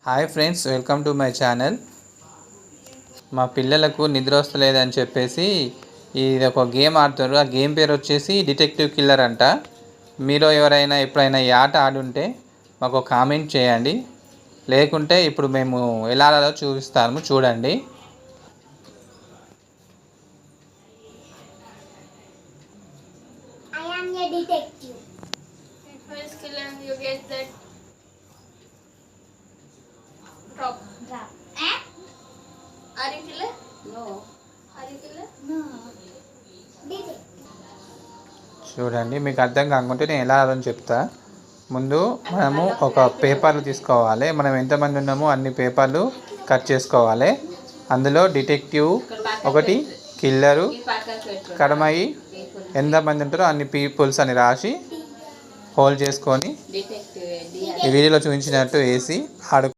Hi friends, welcome to my channel. మా పిల్లలకు నిద్ర వస్తలేదని చెప్పేసి ఇది ఒక గేమ్ ఆడుతారు. ఆ గేమ్ పేరు వచ్చేసి డిటెక్టివ్ కిల్లర్ అంట. మీలో ఎవరైనా ఎప్పుడైనా ఈ ఆట ఆడుంటే మాకు కామెంట్ చేయండి. లేకుంటే ఇప్పుడు మేము ఎలా ఆడాలో చూపిస్తాము, చూడండి. I am a detective. It will skill and you get that drop. Drop. Are you killer? No. Are you killer? No. Detective. చూడండి, మీకు అర్థం కాకుంటే నేను ఎలా ఆడాలని చెప్తా. ముందు మనము ఒక పేపర్లు తీసుకోవాలి. మనం ఎంతమంది ఉన్నామో అన్ని పేపర్లు కట్ చేసుకోవాలి. అందులో డిటెక్టివ్ ఒకటి, కిల్లరు, కడమయి ఎంతమంది ఉంటారో అన్ని పీపుల్స్ అని రాసి హోల్డ్ చేసుకొని ఈ వీడియోలో చూపించినట్టు వేసి ఆడు